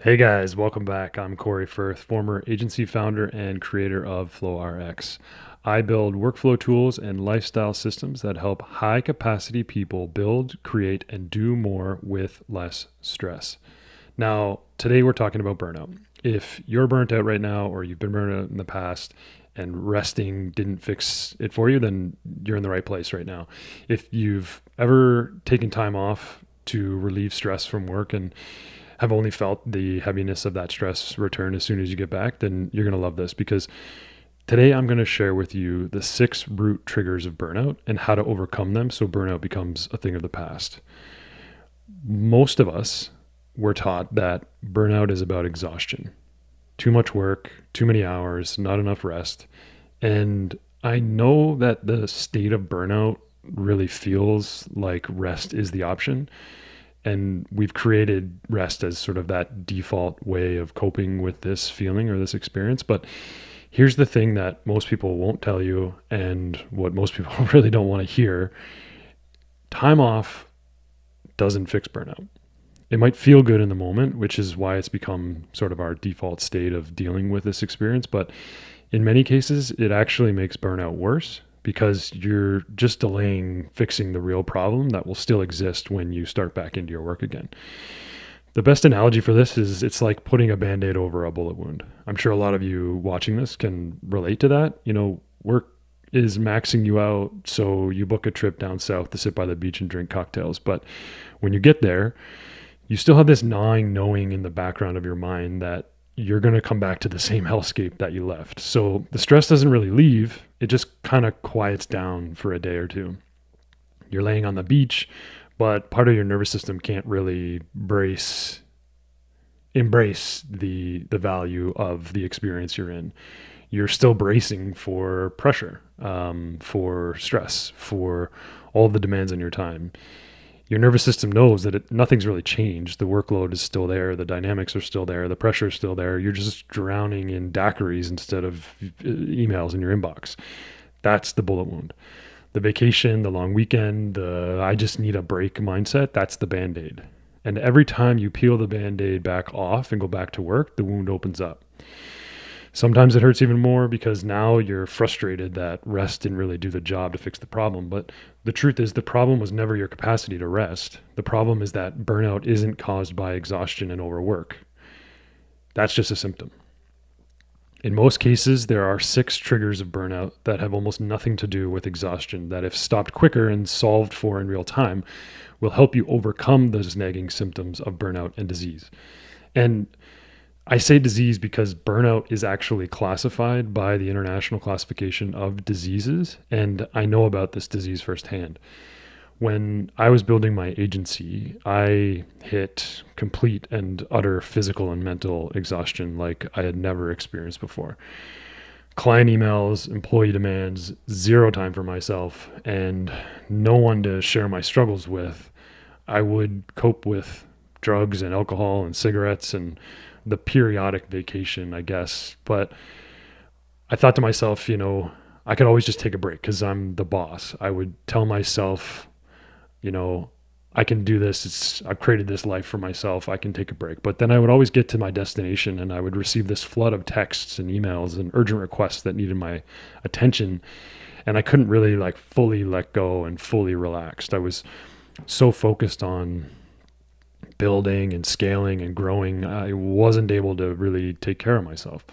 Hey guys, welcome back. I'm Cory Firth, former agency founder and creator of FlowRx. I build workflow tools and lifestyle systems that help high capacity people build, create, and do more with less stress. Now, today we're talking about burnout. If you're burnt out right now or you've been burnt out in the past and resting didn't fix it for you, then you're in the right place right now. If you've ever taken time off to relieve stress from work and have only felt the heaviness of that stress return as soon as you get back, then you're going to love this because today I'm going to share with you the 6 root triggers of burnout and how to overcome them so burnout becomes a thing of the past. Most of us were taught that burnout is about exhaustion, too much work, too many hours, not enough rest. And I know that the state of burnout really feels like rest is the option, and we've created rest as sort of that default way of coping with this feeling or this experience. But here's the thing that most people won't tell you, and what most people really don't want to hear: time off doesn't fix burnout. It might feel good in the moment, which is why it's become sort of our default state of dealing with this experience. But in many cases, it actually makes burnout worse because you're just delaying fixing the real problem that will still exist when you start back into your work again. The best analogy for this is it's like putting a band-aid over a bullet wound. I'm sure a lot of you watching this can relate to that. Work is maxing you out, so you book a trip down south to sit by the beach and drink cocktails. But when you get there, you still have this gnawing knowing in the background of your mind that you're going to come back to the same hellscape that you left. So the stress doesn't really leave. It just kind of quiets down for a day or two. You're laying on the beach, but part of your nervous system can't really embrace the value of the experience you're in. You're still bracing for pressure, for stress, for all the demands on your time. Your nervous system knows that nothing's really changed. The workload is still there. The dynamics are still there. The pressure is still there. You're just drowning in daiquiris instead of emails in your inbox. That's the bullet wound. The vacation, the long weekend, the I just need a break mindset, that's the Band-Aid. And every time you peel the Band-Aid back off and go back to work, the wound opens up. Sometimes it hurts even more because now you're frustrated that rest didn't really do the job to fix the problem. But the truth is, the problem was never your capacity to rest. The problem is that burnout isn't caused by exhaustion and overwork. That's just a symptom. In most cases, there are 6 triggers of burnout that have almost nothing to do with exhaustion, that if stopped quicker and solved for in real time, will help you overcome those nagging symptoms of burnout and disease. And I say disease because burnout is actually classified by the International Classification of Diseases, and I know about this disease firsthand. When I was building my agency, I hit complete and utter physical and mental exhaustion like I had never experienced before. Client emails, employee demands, zero time for myself, and no one to share my struggles with. I would cope with drugs and alcohol and cigarettes and the periodic vacation, I guess. But I thought to myself, I could always just take a break because I'm the boss. I would tell myself, I can do this. I've created this life for myself. I can take a break. But then I would always get to my destination and I would receive this flood of texts and emails and urgent requests that needed my attention. And I couldn't really fully let go and fully relaxed. I was so focused on building and scaling and growing, I wasn't able to really take care of myself.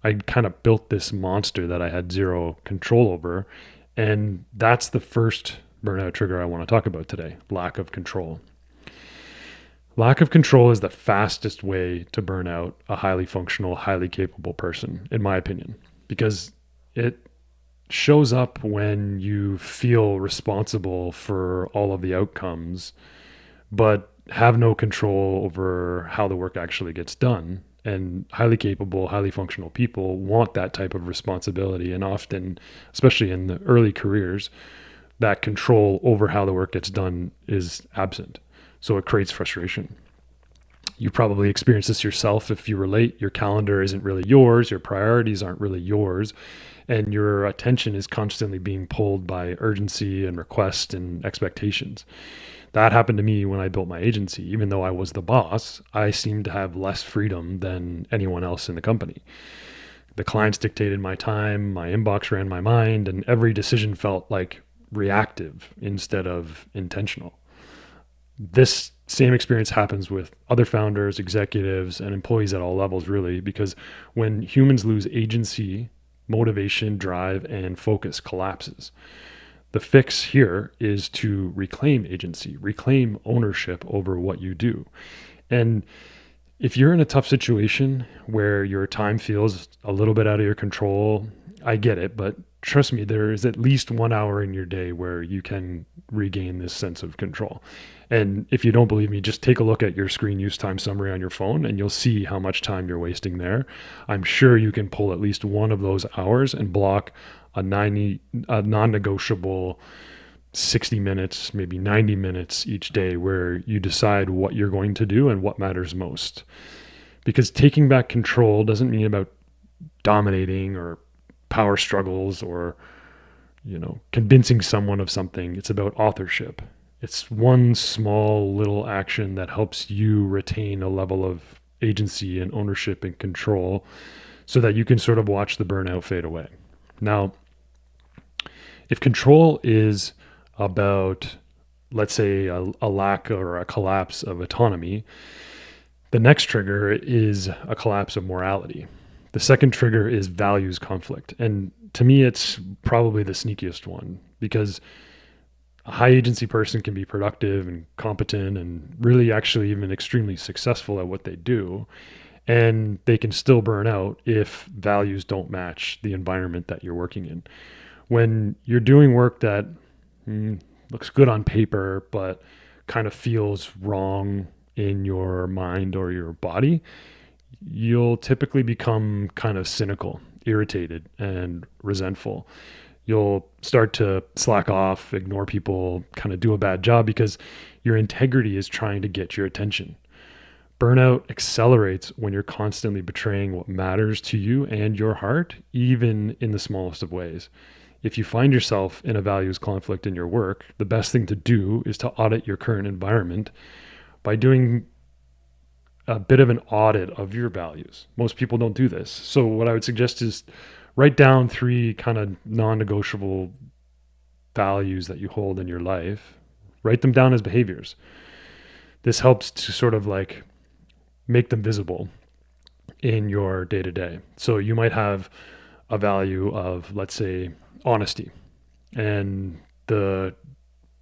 I kind of built this monster that I had zero control over. And that's the first burnout trigger I want to talk about today: lack of control. Lack of control is the fastest way to burn out a highly functional, highly capable person, in my opinion, because it shows up when you feel responsible for all of the outcomes, but have no control over how the work actually gets done. And highly capable, highly functional people want that type of responsibility. And often, especially in the early careers, that control over how the work gets done is absent. So it creates frustration. You probably experience this yourself if you relate. Your calendar isn't really yours, your priorities aren't really yours, and your attention is constantly being pulled by urgency and request and expectations. That happened to me when I built my agency. Even though I was the boss, I seemed to have less freedom than anyone else in the company. The clients dictated my time, my inbox ran my mind, and every decision felt like reactive instead of intentional. This same experience happens with other founders, executives, and employees at all levels, really, because when humans lose agency, motivation, drive, and focus collapses. The fix here is to reclaim agency, reclaim ownership over what you do. And if you're in a tough situation where your time feels a little bit out of your control, I get it, but trust me, there is at least 1 hour in your day where you can regain this sense of control. And if you don't believe me, just take a look at your screen use time summary on your phone and you'll see how much time you're wasting there. I'm sure you can pull at least one of those hours and block a non-negotiable 60 minutes, maybe 90 minutes each day where you decide what you're going to do and what matters most. Because taking back control doesn't mean about dominating or power struggles or, convincing someone of something. It's about authorship. It's one small little action that helps you retain a level of agency and ownership and control so that you can sort of watch the burnout fade away. Now, if control is about, let's say, a lack or a collapse of autonomy, the next trigger is a collapse of morality. The second trigger is values conflict. And to me, it's probably the sneakiest one because a high agency person can be productive and competent and really actually even extremely successful at what they do. And they can still burn out if values don't match the environment that you're working in. When you're doing work that looks good on paper, but kind of feels wrong in your mind or your body, you'll typically become kind of cynical, irritated, and resentful. You'll start to slack off, ignore people, kind of do a bad job because your integrity is trying to get your attention. Burnout accelerates when you're constantly betraying what matters to you and your heart, even in the smallest of ways. If you find yourself in a values conflict in your work, the best thing to do is to audit your current environment by doing a bit of an audit of your values. Most people don't do this. So what I would suggest is write down 3 kind of non-negotiable values that you hold in your life. Write them down as behaviors. This helps to sort of like make them visible in your day-to-day. So you might have a value of, let's say, honesty. And the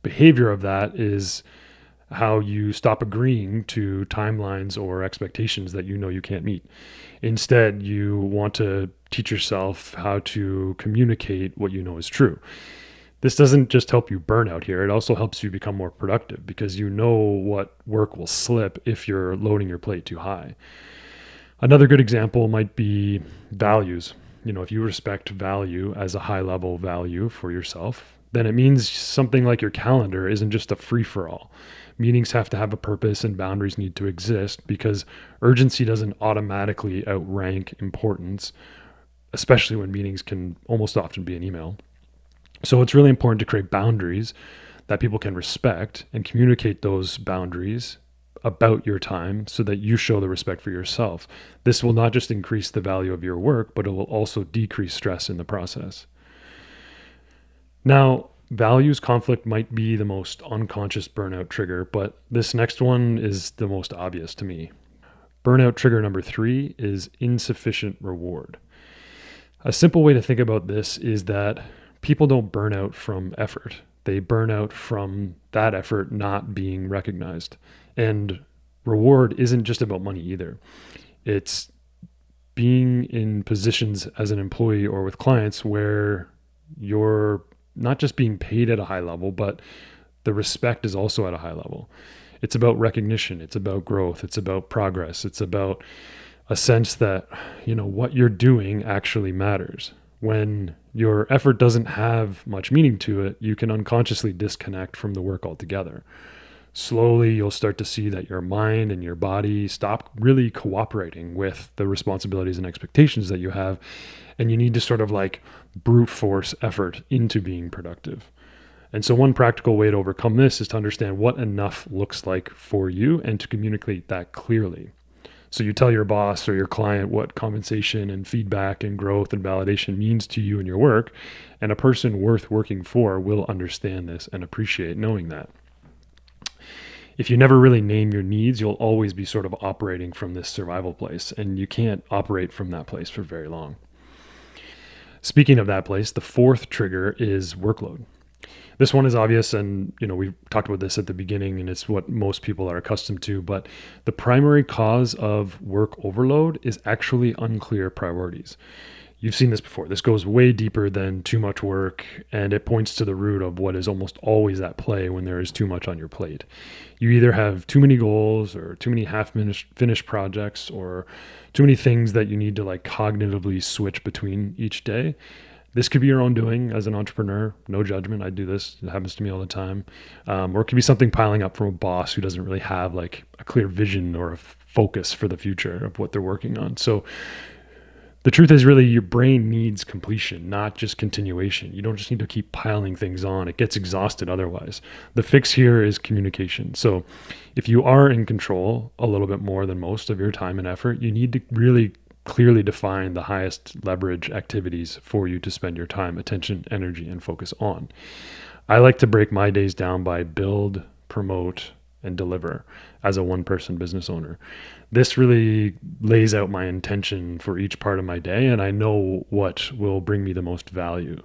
behavior of that is how you stop agreeing to timelines or expectations that you can't meet. Instead, you want to teach yourself how to communicate what you know is true. This doesn't just help you burn out here. It also helps you become more productive because you know what work will slip if you're loading your plate too high. Another good example might be values. If you respect value as a high level value for yourself, then it means something like your calendar isn't just a free-for-all. Meetings have to have a purpose and boundaries need to exist because urgency doesn't automatically outrank importance, especially when meetings can almost often be an email. So it's really important to create boundaries that people can respect and communicate those boundaries about your time so that you show the respect for yourself. This will not just increase the value of your work, but it will also decrease stress in the process. Now, values conflict might be the most unconscious burnout trigger, but this next one is the most obvious to me. Burnout trigger number 3 is insufficient reward. A simple way to think about this is that people don't burn out from effort. They burn out from that effort not being recognized. And reward isn't just about money either. It's being in positions as an employee or with clients where you're not just being paid at a high level, but the respect is also at a high level. It's about recognition. It's about growth. It's about progress. It's about a sense that, what you're doing actually matters. When your effort doesn't have much meaning to it, you can unconsciously disconnect from the work altogether. Slowly, you'll start to see that your mind and your body stop really cooperating with the responsibilities and expectations that you have. And you need to sort of like brute force effort into being productive. And so, one practical way to overcome this is to understand what enough looks like for you and to communicate that clearly. So, you tell your boss or your client what compensation and feedback and growth and validation means to you and your work. And a person worth working for will understand this and appreciate knowing that. If you never really name your needs, you'll always be sort of operating from this survival place, and you can't operate from that place for very long. Speaking of that place, the fourth trigger is workload. This one is obvious, and we talked about this at the beginning, and it's what most people are accustomed to, but the primary cause of work overload is actually unclear priorities. You've seen this before. This goes way deeper than too much work, and it points to the root of what is almost always at play when there is too much on your plate. You either have too many goals or too many half-finished projects or too many things that you need to like cognitively switch between each day. This could be your own doing as an entrepreneur. No judgment. I do this. It happens to me all the time. Or it could be something piling up from a boss who doesn't really have like a clear vision or a focus for the future of what they're working on. So the truth is really your brain needs completion, not just continuation. You don't just need to keep piling things on. It gets exhausted otherwise. The fix here is communication. So if you are in control a little bit more than most of your time and effort, you need to really clearly define the highest leverage activities for you to spend your time, attention, energy, and focus on. I like to break my days down by build, promote, and deliver as a one-person business owner. This really lays out my intention for each part of my day, and I know what will bring me the most value.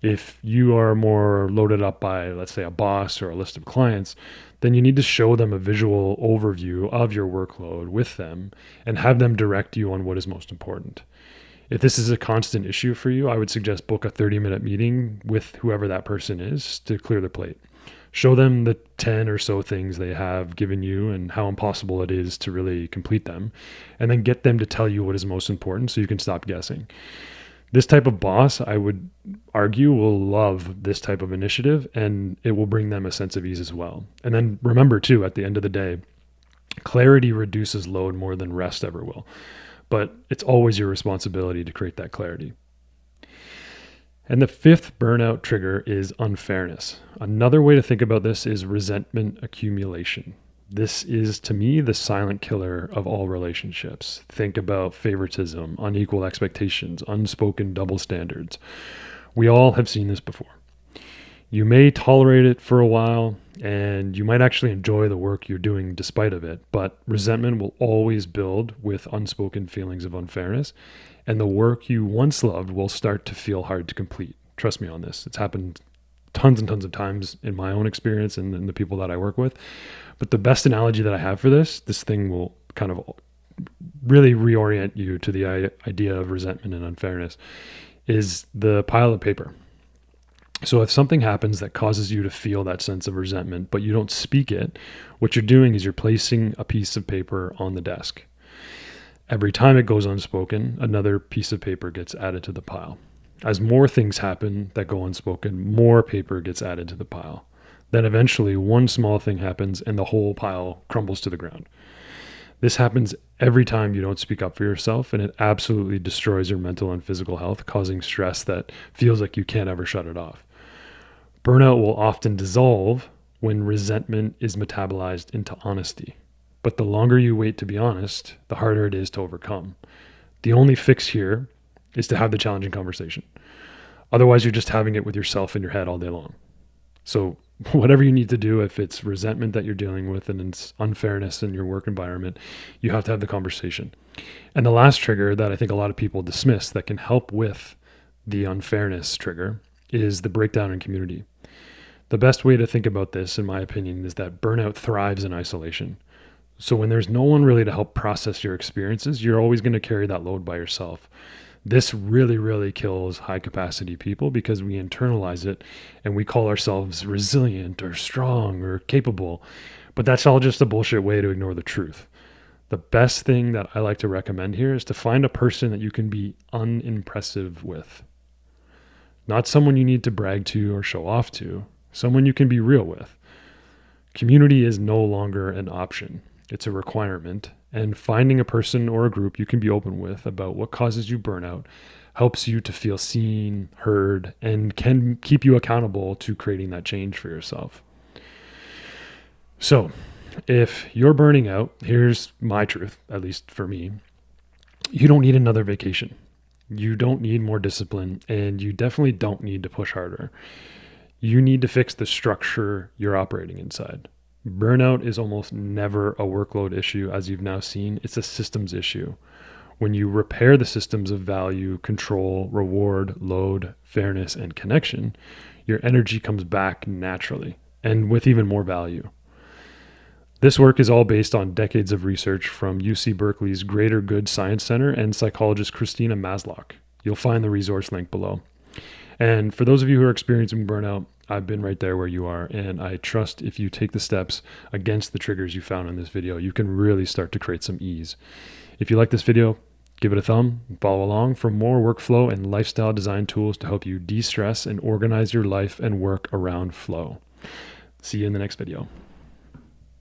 If you are more loaded up by, let's say, a boss or a list of clients, then you need to show them a visual overview of your workload with them and have them direct you on what is most important. If this is a constant issue for you, I would suggest book a 30-minute meeting with whoever that person is to clear the plate. Show them the 10 or so things they have given you and how impossible it is to really complete them, and then get them to tell you what is most important so you can stop guessing. This type of boss, I would argue, will love this type of initiative, and it will bring them a sense of ease as well. And then remember too, at the end of the day, clarity reduces load more than rest ever will. But it's always your responsibility to create that clarity. And the fifth burnout trigger is unfairness. Another way to think about this is resentment accumulation. This is, to me, the silent killer of all relationships. Think about favoritism, unequal expectations, unspoken double standards. We all have seen this before. You may tolerate it for a while, and you might actually enjoy the work you're doing despite of it, but resentment will always build with unspoken feelings of unfairness, and the work you once loved will start to feel hard to complete. Trust me on this. It's happened tons and tons of times in my own experience and in the people that I work with. But the best analogy that I have for this thing will kind of really reorient you to the idea of resentment and unfairness, is the pile of paper. So if something happens that causes you to feel that sense of resentment, but you don't speak it, what you're doing is you're placing a piece of paper on the desk. Every time it goes unspoken, another piece of paper gets added to the pile. As more things happen that go unspoken, more paper gets added to the pile. Then eventually one small thing happens and the whole pile crumbles to the ground. This happens every time you don't speak up for yourself, and it absolutely destroys your mental and physical health, causing stress that feels like you can't ever shut it off. Burnout will often dissolve when resentment is metabolized into honesty. But the longer you wait to be honest, the harder it is to overcome. The only fix here is to have the challenging conversation. Otherwise, you're just having it with yourself in your head all day long. So whatever you need to do, if it's resentment that you're dealing with and it's unfairness in your work environment, you have to have the conversation. And the last trigger that I think a lot of people dismiss that can help with the unfairness trigger is the breakdown in community. The best way to think about this, in my opinion, is that burnout thrives in isolation. So when there's no one really to help process your experiences, you're always going to carry that load by yourself. This really, really kills high capacity people because we internalize it and we call ourselves resilient or strong or capable. But that's all just a bullshit way to ignore the truth. The best thing that I like to recommend here is to find a person that you can be unimpressive with. Not someone you need to brag to or show off to, someone you can be real with. Community is no longer an option. It's a requirement. And finding a person or a group you can be open with about what causes you burnout helps you to feel seen, heard, and can keep you accountable to creating that change for yourself. So, if you're burning out, here's my truth, at least for me. You don't need another vacation. You don't need more discipline, and you definitely don't need to push harder. You need to fix the structure you're operating inside. Burnout is almost never a workload issue, as you've now seen. It's a systems issue. When you repair the systems of value, control, reward, load, fairness, and connection, your energy comes back naturally and with even more value. This work is all based on decades of research from UC Berkeley's Greater Good Science Center and psychologist Christina Masloch. You'll find the resource link below. And for those of you who are experiencing burnout, I've been right there where you are, and I trust if you take the steps against the triggers you found in this video, you can really start to create some ease. If you like this video, give it a thumb, follow along for more workflow and lifestyle design tools to help you de-stress and organize your life and work around flow. See you in the next video.